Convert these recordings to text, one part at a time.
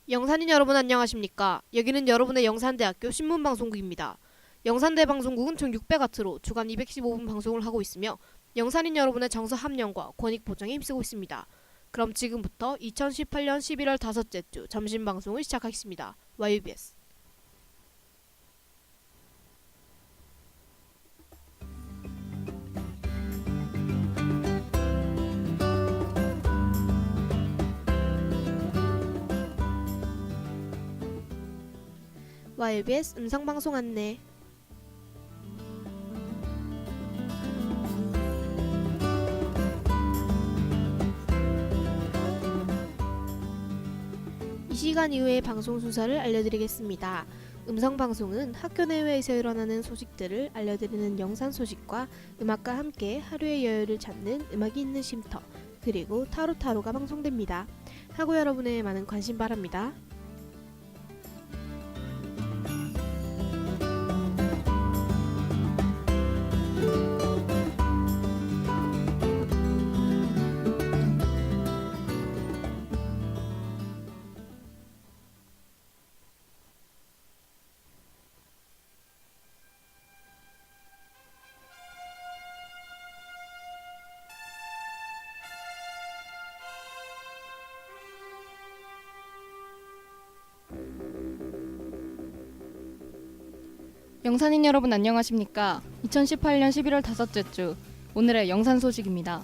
영산인 여러분 안녕하십니까. 여기는 여러분의 영산대학교 신문방송국입니다. 영산대 방송국은 총 600와트로 주간 215분 방송을 하고 있으며 영산인 여러분의 정서 함량과 권익 보장에 힘쓰고 있습니다. 그럼 지금부터 2018년 11월 다섯째 주 점심 방송을 시작하겠습니다. YBS YBS 음성방송 안내. 이 시간 이후의 방송 순서를 알려드리겠습니다. 음성방송은 학교 내외에서 일어나는 소식들을 알려드리는 영산 소식과 음악과 함께 하루의 여유를 찾는 음악이 있는 쉼터, 그리고 타로타로가 방송됩니다. 하고 여러분의 많은 관심 바랍니다. 영산인 여러분 안녕하십니까. 2018년 11월 다섯째 주 오늘의 영산 소식입니다.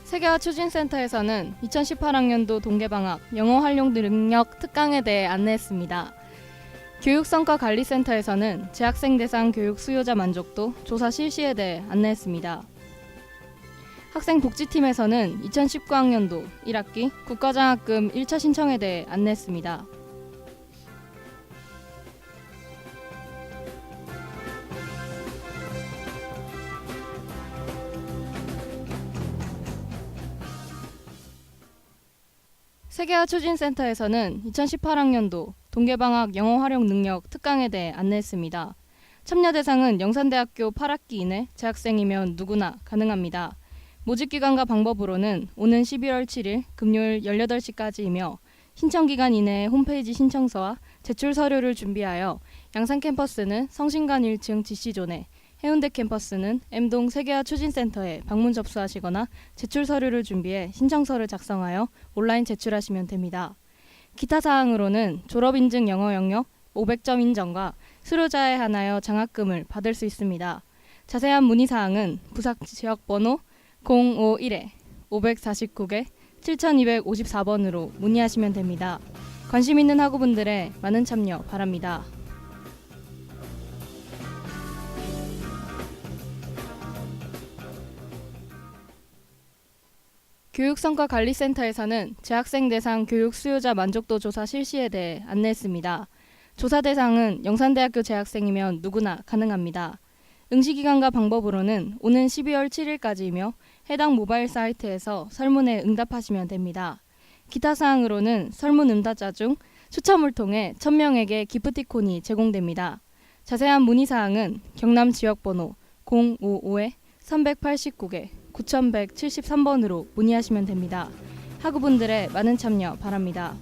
세계화 추진센터에서는 2018학년도 동계방학 영어 활용 능력 특강에 대해 안내했습니다. 교육성과관리센터에서는 재학생 대상 교육 수요자 만족도 조사 실시에 대해 안내했습니다. 학생복지팀에서는 2019학년도 1학기 국가장학금 1차 신청에 대해 안내했습니다. 세계화 추진센터에서는 2018학년도 동계방학 영어 활용 능력 특강에 대해 안내했습니다. 참여 대상은 영산대학교 8학기 이내 재학생이면 누구나 가능합니다. 모집기간과 방법으로는 오는 12월 7일 금요일 18시까지이며 신청기간 이내에 홈페이지 신청서와 제출 서류를 준비하여 양산 캠퍼스는 성신관 1층 GC존에, 해운대 캠퍼스는 M동 세계화 추진센터에 방문 접수하시거나 제출 서류를 준비해 신청서를 작성하여 온라인 제출하시면 됩니다. 기타 사항으로는 졸업인증 영어 영역 500점 인정과 수료자에 한하여 장학금을 받을 수 있습니다. 자세한 문의사항은 부사 지역번호 051-549-7254번으로 문의하시면 됩니다. 관심 있는 학우분들의 많은 참여 바랍니다. 교육성과관리센터에서는 재학생 대상 교육 수요자 만족도 조사 실시에 대해 안내했습니다. 조사 대상은 영산대학교 재학생이면 누구나 가능합니다. 응시기간과 방법으로는 오는 12월 7일까지이며 해당 모바일 사이트에서 설문에 응답하시면 됩니다. 기타 사항으로는 설문 응답자 중 추첨을 통해 1000명에게 기프티콘이 제공됩니다. 자세한 문의사항은 경남 지역번호 055-389-9173번으로 문의하시면 됩니다. 학우분들의 많은 참여 바랍니다.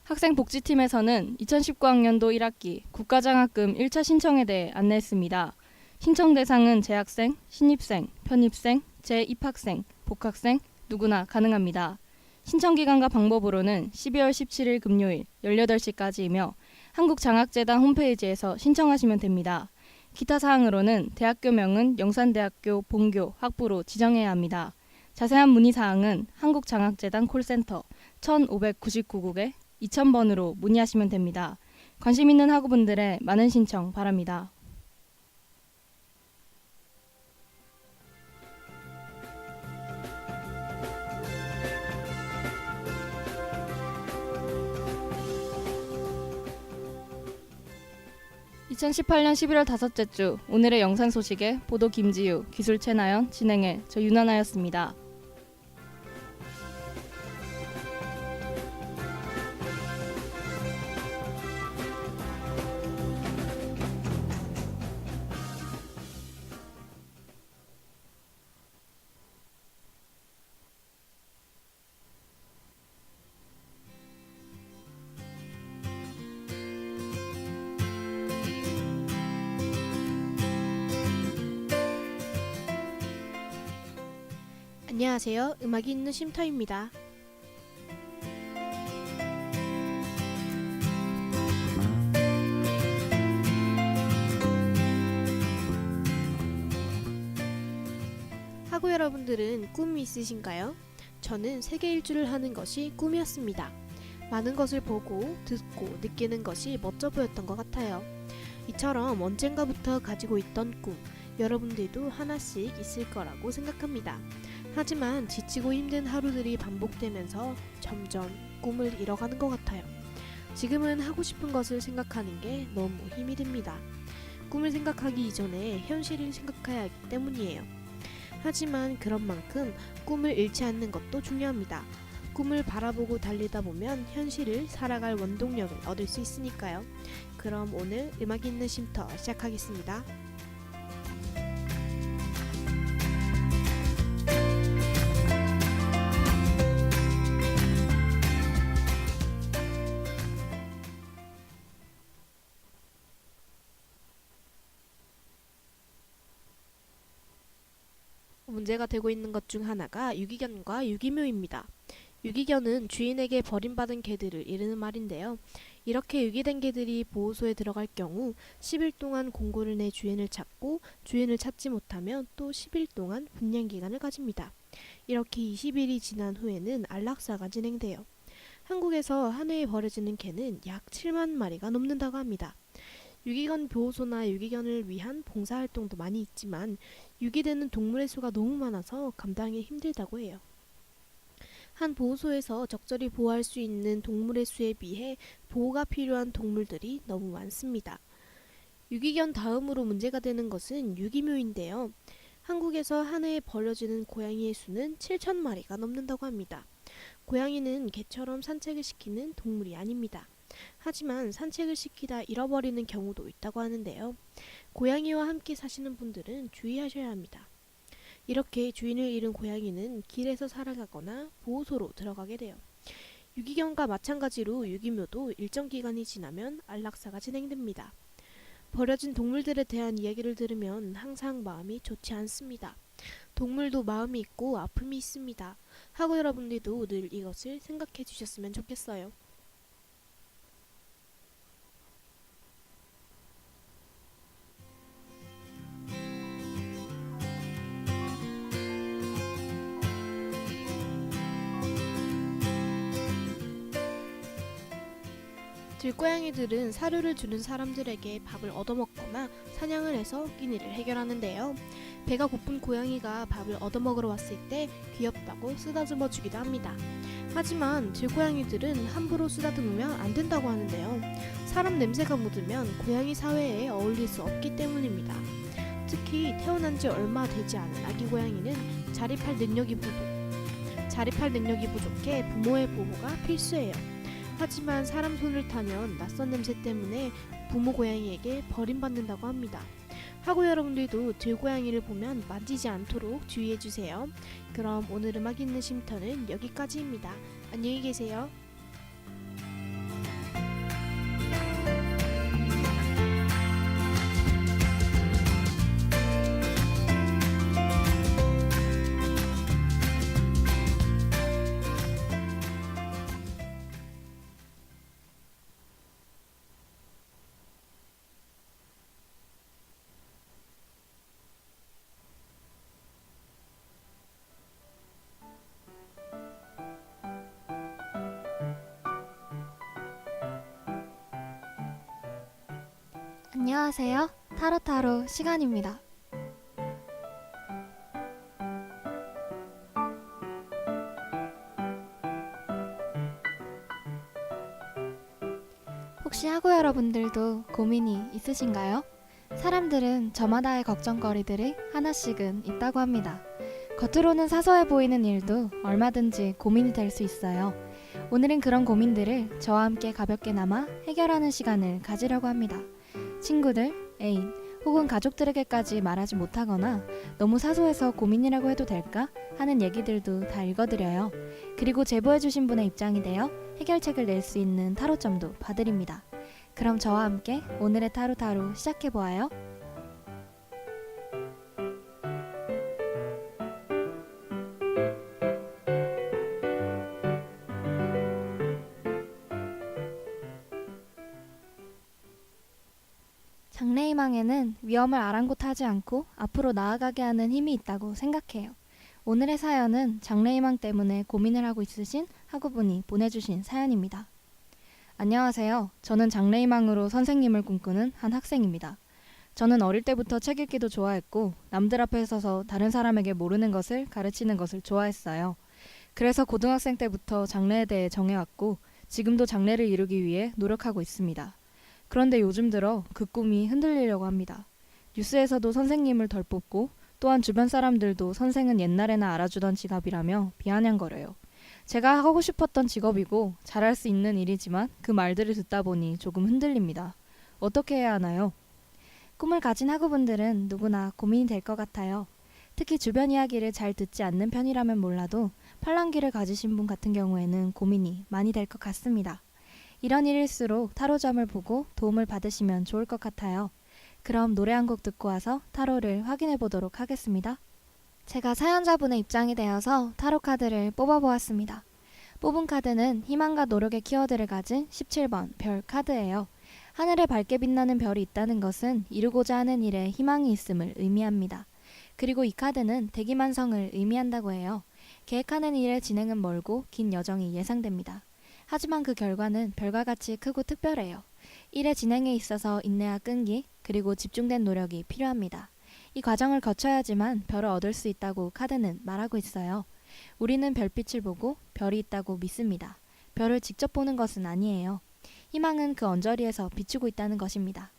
학생복지팀에서는 2019학년도 1학기 국가장학금 1차 신청에 대해 안내했습니다. 신청 대상은 재학생, 신입생, 편입생, 재입학생, 복학생 누구나 가능합니다. 신청기간과 방법으로는 12월 17일 금요일 18시까지이며 한국장학재단 홈페이지에서 신청하시면 됩니다. 기타 사항으로는 대학교명은 영산대학교 본교 학부로 지정해야 합니다. 자세한 문의사항은 한국장학재단 콜센터 1599국에 2000번으로 문의하시면 됩니다. 관심 있는 학우분들의 많은 신청 바랍니다. (2018년 11월 다섯째 주) 오늘의 영산 소식에 보도 김지유, 기술 최나연, 진행해 저 윤하나였습니다. 안녕하세요. 음악이 있는 쉼터입니다. 학우 여러분들은 꿈이 있으신가요? 저는 세계 일주를 하는 것이 꿈이었습니다. 많은 것을 보고, 듣고, 느끼는 것이 멋져 보였던 것 같아요. 이처럼 언젠가부터 가지고 있던 꿈, 여러분들도 하나씩 있을 거라고 생각합니다. 하지만 지치고 힘든 하루들이 반복되면서 점점 꿈을 잃어가는 것 같아요. 지금은 하고 싶은 것을 생각하는 게 너무 힘이 듭니다. 꿈을 생각하기 이전에 현실을 생각해야 하기 때문이에요. 하지만 그런 만큼 꿈을 잃지 않는 것도 중요합니다. 꿈을 바라보고 달리다 보면 현실을 살아갈 원동력을 얻을 수 있으니까요. 그럼 오늘 음악이 있는 쉼터 시작하겠습니다. 문제가 되고 있는 것 중 하나가 유기견과 유기묘입니다. 유기견은 주인에게 버림받은 개들을 이르는 말인데요. 이렇게 유기된 개들이 보호소에 들어갈 경우 10일 동안 공고를 내 주인을 찾고 주인을 찾지 못하면 또 10일 동안 분양기간을 가집니다. 이렇게 20일이 지난 후에는 안락사가 진행돼요. 한국에서 한 해에 버려지는 개는 약 7만 마리가 넘는다고 합니다. 유기견 보호소나 유기견을 위한 봉사활동도 많이 있지만 유기되는 동물의 수가 너무 많아서 감당하기 힘들다고 해요. 한 보호소에서 적절히 보호할 수 있는 동물의 수에 비해 보호가 필요한 동물들이 너무 많습니다. 유기견 다음으로 문제가 되는 것은 유기묘인데요. 한국에서 한 해에 버려지는 고양이의 수는 7천 마리가 넘는다고 합니다. 고양이는 개처럼 산책을 시키는 동물이 아닙니다. 하지만 산책을 시키다 잃어버리는 경우도 있다고 하는데요. 고양이와 함께 사시는 분들은 주의하셔야 합니다. 이렇게 주인을 잃은 고양이는 길에서 살아가거나 보호소로 들어가게 돼요. 유기견과 마찬가지로 유기묘도 일정 기간이 지나면 안락사가 진행됩니다. 버려진 동물들에 대한 이야기를 들으면 항상 마음이 좋지 않습니다. 동물도 마음이 있고 아픔이 있습니다. 학우 여러분들도 늘 이것을 생각해 주셨으면 좋겠어요. 들고양이들은 사료를 주는 사람들에게 밥을 얻어먹거나 사냥을 해서 끼니를 해결하는데요. 배가 고픈 고양이가 밥을 얻어먹으러 왔을 때 귀엽다고 쓰다듬어 주기도 합니다. 하지만 들고양이들은 함부로 쓰다듬으면 안 된다고 하는데요. 사람 냄새가 묻으면 고양이 사회에 어울릴 수 없기 때문입니다. 특히 태어난 지 얼마 되지 않은 아기 고양이는 자립할 능력이 부족해 부모의 보호가 필수예요. 하지만 사람 손을 타면 낯선 냄새 때문에 부모 고양이에게 버림받는다고 합니다. 학우 여러분들도 들고양이를 보면 만지지 않도록 주의해주세요. 그럼 오늘 음악 있는 쉼터는 여기까지입니다. 안녕히 계세요. 안녕하세요. 타로타로 시간입니다. 혹시 학우 여러분들도 고민이 있으신가요? 사람들은 저마다의 걱정거리들이 하나씩은 있다고 합니다. 겉으로는 사소해 보이는 일도 얼마든지 고민이 될 수 있어요. 오늘은 그런 고민들을 저와 함께 가볍게나마 해결하는 시간을 가지려고 합니다. 친구들, 애인, 혹은 가족들에게까지 말하지 못하거나 너무 사소해서 고민이라고 해도 될까 하는 얘기들도 다 읽어드려요. 그리고 제보해주신 분의 입장이 되어 해결책을 낼 수 있는 타로점도 봐드립니다. 그럼 저와 함께 오늘의 타로타로 시작해보아요. 장래희망에는 위험을 아랑곳하지 않고 앞으로 나아가게 하는 힘이 있다고 생각해요. 오늘의 사연은 장래희망 때문에 고민을 하고 있으신 학우분이 보내주신 사연입니다. 안녕하세요. 저는 장래희망으로 선생님을 꿈꾸는 한 학생입니다. 저는 어릴 때부터 책 읽기도 좋아했고 남들 앞에 서서 다른 사람에게 모르는 것을 가르치는 것을 좋아했어요. 그래서 고등학생 때부터 장래에 대해 정해왔고 지금도 장래를 이루기 위해 노력하고 있습니다. 그런데 요즘 들어 그 꿈이 흔들리려고 합니다. 뉴스에서도 선생님을 덜 뽑고 또한 주변 사람들도 선생은 옛날에나 알아주던 직업이라며 비아냥거려요. 제가 하고 싶었던 직업이고 잘할 수 있는 일이지만 그 말들을 듣다 보니 조금 흔들립니다. 어떻게 해야 하나요? 꿈을 가진 학우분들은 누구나 고민이 될 것 같아요. 특히 주변 이야기를 잘 듣지 않는 편이라면 몰라도 팔랑귀를 가지신 분 같은 경우에는 고민이 많이 될 것 같습니다. 이런 일일수록 타로점을 보고 도움을 받으시면 좋을 것 같아요. 그럼 노래 한 곡 듣고 와서 타로를 확인해 보도록 하겠습니다. 제가 사연자분의 입장이 되어서 타로 카드를 뽑아보았습니다. 뽑은 카드는 희망과 노력의 키워드를 가진 17번 별 카드예요. 하늘에 밝게 빛나는 별이 있다는 것은 이루고자 하는 일에 희망이 있음을 의미합니다. 그리고 이 카드는 대기만성을 의미한다고 해요. 계획하는 일의 진행은 멀고 긴 여정이 예상됩니다. 하지만 그 결과는 별과 같이 크고 특별해요. 일의 진행에 있어서 인내와 끈기, 그리고 집중된 노력이 필요합니다. 이 과정을 거쳐야지만 별을 얻을 수 있다고 카드는 말하고 있어요. 우리는 별빛을 보고 별이 있다고 믿습니다. 별을 직접 보는 것은 아니에요. 희망은 그 언저리에서 비추고 있다는 것입니다.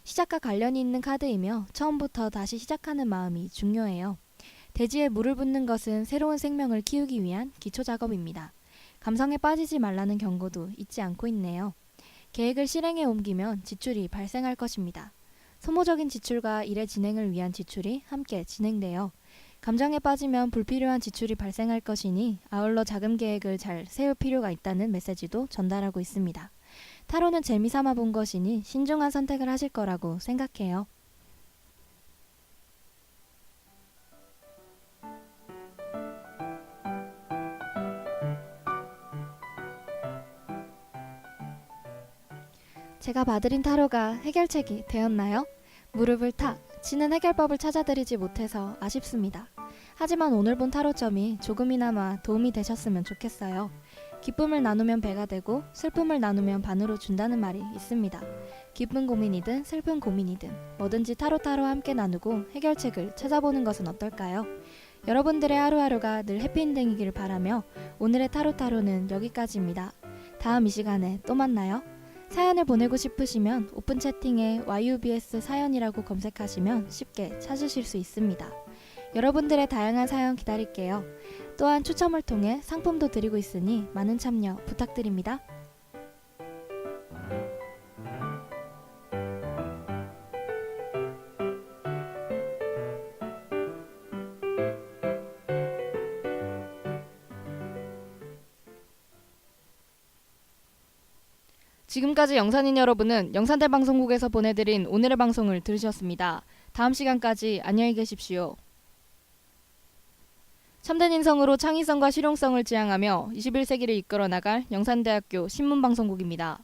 시작과 관련이 있는 카드이며 처음부터 다시 시작하는 마음이 중요해요. 대지에 물을 붓는 것은 새로운 생명을 키우기 위한 기초 작업입니다. 감성에 빠지지 말라는 경고도 잊지 않고 있네요. 계획을 실행에 옮기면 지출이 발생할 것입니다. 소모적인 지출과 일의 진행을 위한 지출이 함께 진행돼요. 감정에 빠지면 불필요한 지출이 발생할 것이니 아울러 자금 계획을 잘 세울 필요가 있다는 메시지도 전달하고 있습니다. 타로는 재미삼아 본 것이니 신중한 선택을 하실 거라고 생각해요. 제가 봐드린 타로가 해결책이 되었나요? 무릎을 탁 치는 해결법을 찾아드리지 못해서 아쉽습니다. 하지만 오늘 본 타로점이 조금이나마 도움이 되셨으면 좋겠어요. 기쁨을 나누면 배가 되고 슬픔을 나누면 반으로 준다는 말이 있습니다. 기쁜 고민이든 슬픈 고민이든 뭐든지 타로타로 함께 나누고 해결책을 찾아보는 것은 어떨까요? 여러분들의 하루하루가 늘 해피엔딩이길 바라며 오늘의 타로타로는 여기까지입니다. 다음 이 시간에 또 만나요. 사연을 보내고 싶으시면 오픈 채팅에 YUBS 사연이라고 검색하시면 쉽게 찾으실 수 있습니다. 여러분들의 다양한 사연 기다릴게요. 또한 추첨을 통해 상품도 드리고 있으니 많은 참여 부탁드립니다. 지금까지 영산인 여러분은 영산대 방송국에서 보내드린 오늘의 방송을 들으셨습니다. 다음 시간까지 안녕히 계십시오. 참된 인성으로 창의성과 실용성을 지향하며 21세기를 이끌어 나갈 영산대학교 신문방송국입니다.